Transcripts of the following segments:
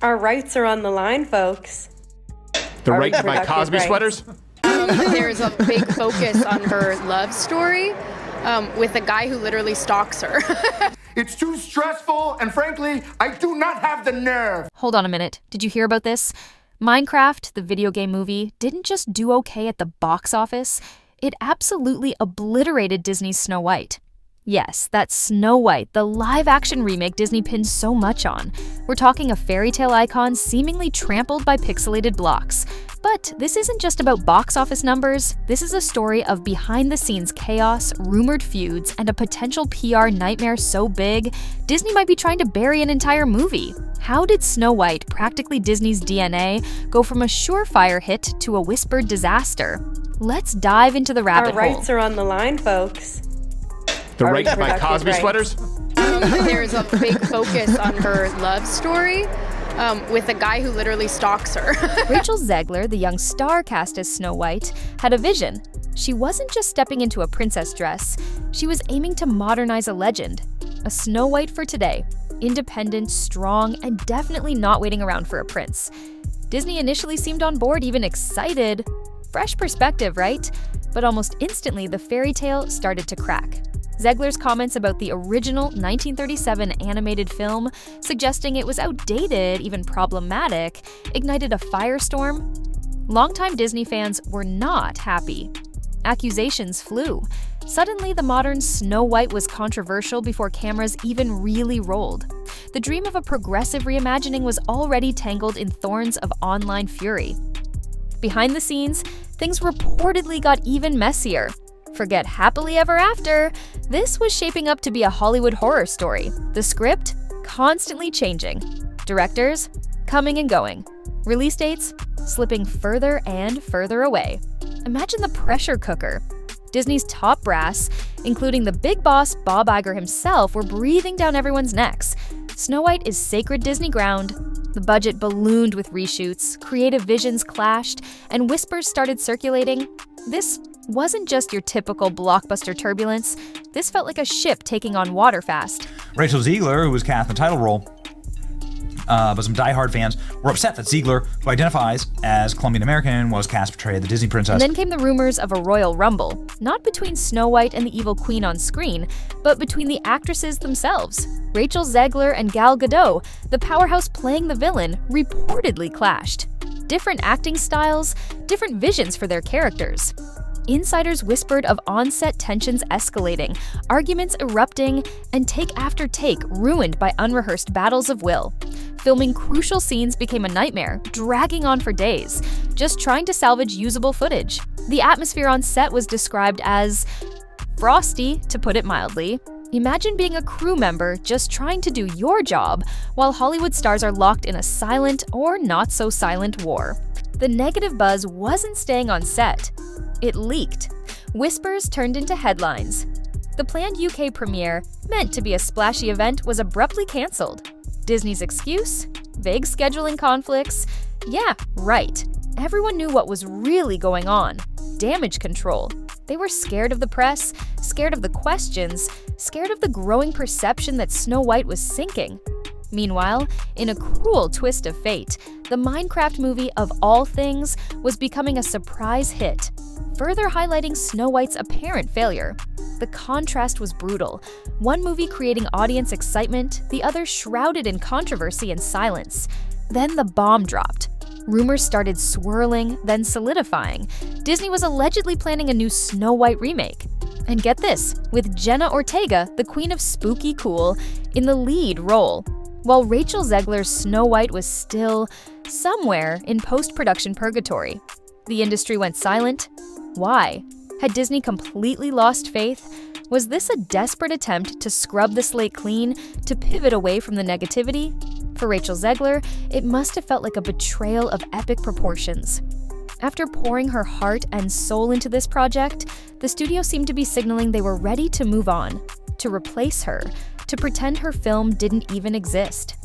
Our rights are on the line, folks. The right to buy Cosby sweaters? There's a big focus on her love story with a guy who literally stalks her. It's too stressful, and frankly, I do not have the nerve. Hold on a minute. Did you hear about this? Minecraft, the video game movie, didn't just do okay at the box office. It absolutely obliterated Disney's Snow White. Yes, that's Snow White, the live-action remake Disney pinned so much on. We're talking a fairy tale icon seemingly trampled by pixelated blocks. But this isn't just about box office numbers. This is a story of behind-the-scenes chaos, rumored feuds, and a potential PR nightmare so big, Disney might be trying to bury an entire movie. How did Snow White, practically Disney's DNA, go from a surefire hit to a whispered disaster? Let's dive into the rabbit hole. Our rights are on the line, folks. The right to buy Cosby sweaters? There's a big focus on her love story with a guy who literally stalks her. Rachel Zegler, the young star cast as Snow White, had a vision. She wasn't just stepping into a princess dress. She was aiming to modernize a legend. A Snow White for today. Independent, strong, and definitely not waiting around for a prince. Disney initially seemed on board, even excited. Fresh perspective, right? But almost instantly, the fairy tale started to crack. Zegler's comments about the original 1937 animated film, suggesting it was outdated, even problematic, ignited a firestorm. Longtime Disney fans were not happy. Accusations flew. Suddenly, the modern Snow White was controversial before cameras even really rolled. The dream of a progressive reimagining was already tangled in thorns of online fury. Behind the scenes, things reportedly got even messier. Forget happily ever after, this was shaping up to be a Hollywood horror story. The script, constantly changing. Directors, coming and going. Release dates, slipping further and further away. Imagine the pressure cooker. Disney's top brass, including the big boss Bob Iger himself, were breathing down everyone's necks. Snow White is sacred Disney ground. The budget ballooned with reshoots, creative visions clashed, and whispers started circulating. This wasn't just your typical blockbuster turbulence. This felt like a ship taking on water fast. Rachel Zegler, who was cast in the title role, but some diehard fans were upset that Zegler, who identifies as Colombian American, was cast to portray the Disney princess. And then came the rumors of a royal rumble, not between Snow White and the evil queen on screen, but between the actresses themselves. Rachel Zegler and Gal Gadot, the powerhouse playing the villain, reportedly clashed. Different acting styles, different visions for their characters. Insiders whispered of on-set tensions escalating, arguments erupting, and take after take ruined by unrehearsed battles of will. Filming crucial scenes became a nightmare, dragging on for days, just trying to salvage usable footage. The atmosphere on set was described as frosty, to put it mildly. Imagine being a crew member just trying to do your job while Hollywood stars are locked in a silent or not-so-silent war. The negative buzz wasn't staying on set. It leaked. Whispers turned into headlines. The planned UK premiere, meant to be a splashy event, was abruptly cancelled. Disney's excuse? Vague scheduling conflicts? Yeah, right. Everyone knew what was really going on. Damage control. They were scared of the press, scared of the questions, scared of the growing perception that Snow White was sinking. Meanwhile, in a cruel twist of fate, the Minecraft movie, of all things, was becoming a surprise hit, further highlighting Snow White's apparent failure. The contrast was brutal. One movie creating audience excitement, the other shrouded in controversy and silence. Then the bomb dropped. Rumors started swirling, then solidifying. Disney was allegedly planning a new Snow White remake. And get this, with Jenna Ortega, the queen of spooky cool, in the lead role, while Rachel Zegler's Snow White was still somewhere in post-production purgatory. The industry went silent. Why? Had Disney completely lost faith? Was this a desperate attempt to scrub the slate clean, to pivot away from the negativity? For Rachel Zegler, it must have felt like a betrayal of epic proportions. After pouring her heart and soul into this project, the studio seemed to be signaling they were ready to move on, to replace her, to pretend her film didn't even exist.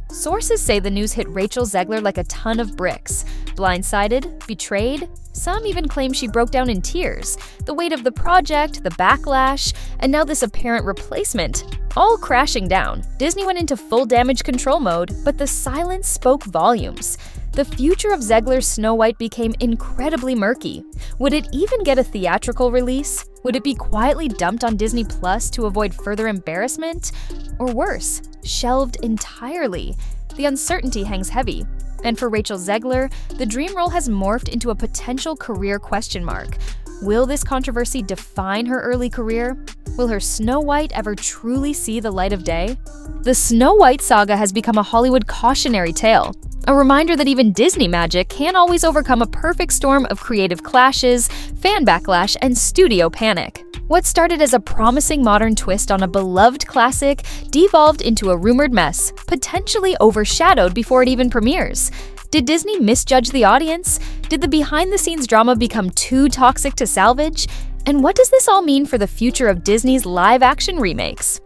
Sources say the news hit Rachel Zegler like a ton of bricks. Blindsided, betrayed, some even claim she broke down in tears. The weight of the project, the backlash, and now this apparent replacement, all crashing down. Disney went into full damage control mode, but the silence spoke volumes. The future of Zegler's Snow White became incredibly murky. Would it even get a theatrical release? Would it be quietly dumped on Disney Plus to avoid further embarrassment? Or worse, shelved entirely? The uncertainty hangs heavy. And for Rachel Zegler, the dream role has morphed into a potential career question mark. Will this controversy define her early career? Will her Snow White ever truly see the light of day? The Snow White saga has become a Hollywood cautionary tale, a reminder that even Disney magic can't always overcome a perfect storm of creative clashes, fan backlash, and studio panic. What started as a promising modern twist on a beloved classic devolved into a rumored mess, potentially overshadowed before it even premieres. Did Disney misjudge the audience? Did the behind-the-scenes drama become too toxic to salvage? And what does this all mean for the future of Disney's live-action remakes?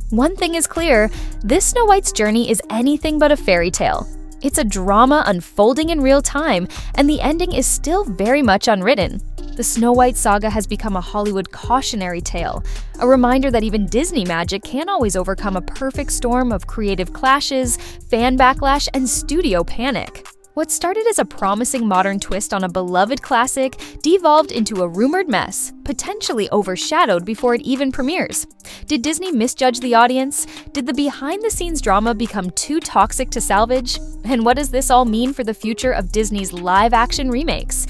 One thing is clear, this Snow White's journey is anything but a fairy tale. It's a drama unfolding in real time, and the ending is still very much unwritten. The Snow White saga has become a Hollywood cautionary tale, a reminder that even Disney magic can't always overcome a perfect storm of creative clashes, fan backlash, and studio panic. What started as a promising modern twist on a beloved classic devolved into a rumored mess, potentially overshadowed before it even premieres. Did Disney misjudge the audience? Did the behind-the-scenes drama become too toxic to salvage? And what does this all mean for the future of Disney's live-action remakes?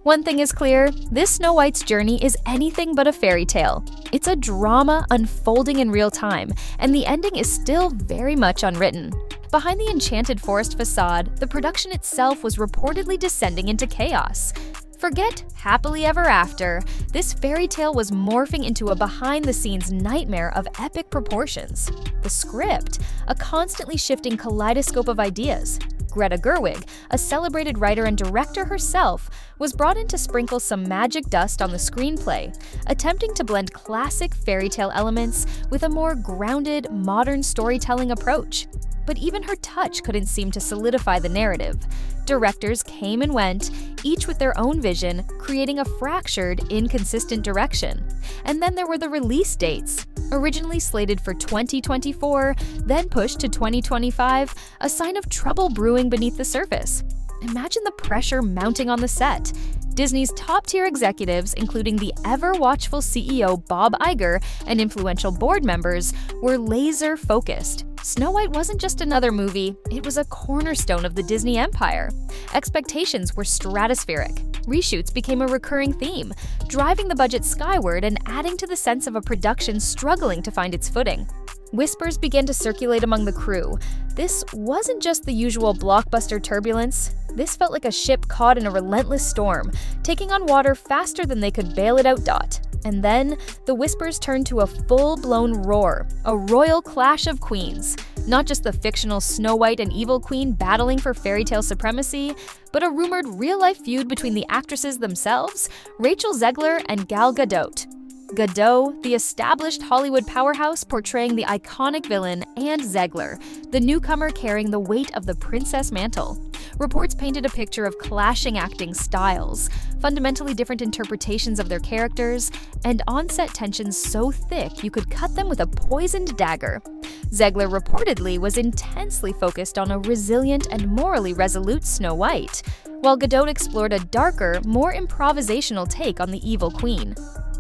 One thing is clear, this Snow White's journey is anything but a fairy tale. It's a drama unfolding in real time, and the ending is still very much unwritten. Behind the enchanted forest facade, the production itself was reportedly descending into chaos. Forget happily ever after, this fairy tale was morphing into a behind-the-scenes nightmare of epic proportions. The script, a constantly shifting kaleidoscope of ideas. Greta Gerwig, a celebrated writer and director herself, was brought in to sprinkle some magic dust on the screenplay, attempting to blend classic fairy tale elements with a more grounded, modern storytelling approach. But even her touch couldn't seem to solidify the narrative. Directors came and went, each with their own vision, creating a fractured, inconsistent direction. And then there were the release dates. Originally slated for 2024, then pushed to 2025, a sign of trouble brewing beneath the surface. Imagine the pressure mounting on the set. Disney's top-tier executives, including the ever-watchful CEO Bob Iger and influential board members, were laser-focused. Snow White wasn't just another movie, it was a cornerstone of the Disney empire. Expectations were stratospheric. Reshoots became a recurring theme, driving the budget skyward and adding to the sense of a production struggling to find its footing. Whispers began to circulate among the crew. This wasn't just the usual blockbuster turbulence. This felt like a ship caught in a relentless storm, taking on water faster than they could bail it out. And then, the whispers turned to a full-blown roar, a royal clash of queens. Not just the fictional Snow White and Evil Queen battling for fairy tale supremacy, but a rumored real-life feud between the actresses themselves, Rachel Zegler and Gal Gadot. Gadot, the established Hollywood powerhouse portraying the iconic villain, and Zegler, the newcomer carrying the weight of the princess mantle. Reports painted a picture of clashing acting styles, fundamentally different interpretations of their characters, and on-set tensions so thick you could cut them with a poisoned dagger. Zegler reportedly was intensely focused on a resilient and morally resolute Snow White, while Gadot explored a darker, more improvisational take on the Evil Queen.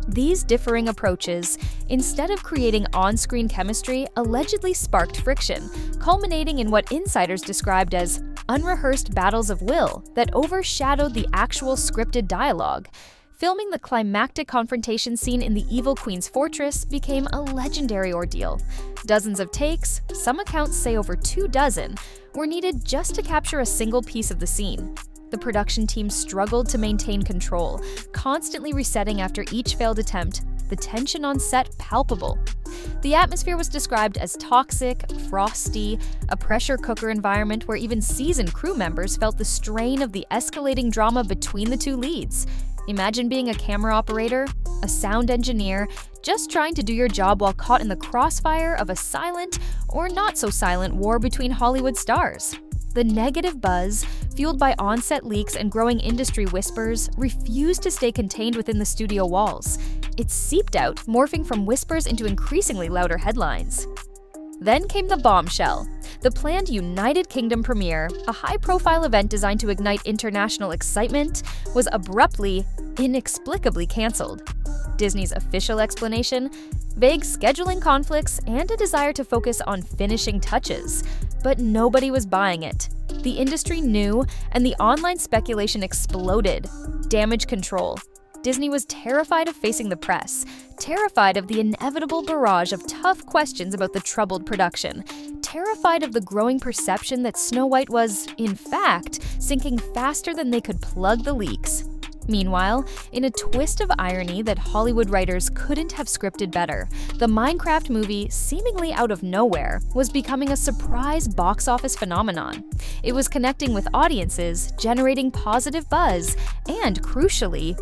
These differing approaches, instead of creating on-screen chemistry, allegedly sparked friction, culminating in what insiders described as unrehearsed battles of will that overshadowed the actual scripted dialogue. Filming the climactic confrontation scene in the Evil Queen's fortress became a legendary ordeal. Dozens of takes, some accounts say over 24, were needed just to capture a single piece of the scene. The production team struggled to maintain control, constantly resetting after each failed attempt, the tension on set palpable. The atmosphere was described as toxic, frosty, a pressure cooker environment where even seasoned crew members felt the strain of the escalating drama between the two leads. Imagine being a camera operator, a sound engineer, just trying to do your job while caught in the crossfire of a silent or not so silent war between Hollywood stars. The negative buzz, fueled by on-set leaks and growing industry whispers, refused to stay contained within the studio walls. It seeped out, morphing from whispers into increasingly louder headlines. Then came the bombshell. The planned United Kingdom premiere, a high-profile event designed to ignite international excitement, was abruptly, inexplicably canceled. Disney's official explanation? Vague scheduling conflicts and a desire to focus on finishing touches. But nobody was buying it. The industry knew, and the online speculation exploded. Damage control. Disney was terrified of facing the press, terrified of the inevitable barrage of tough questions about the troubled production, terrified of the growing perception that Snow White was, in fact, sinking faster than they could plug the leaks. Meanwhile, in a twist of irony that Hollywood writers couldn't have scripted better, the Minecraft movie, seemingly out of nowhere, was becoming a surprise box office phenomenon. It was connecting with audiences, generating positive buzz, and, crucially,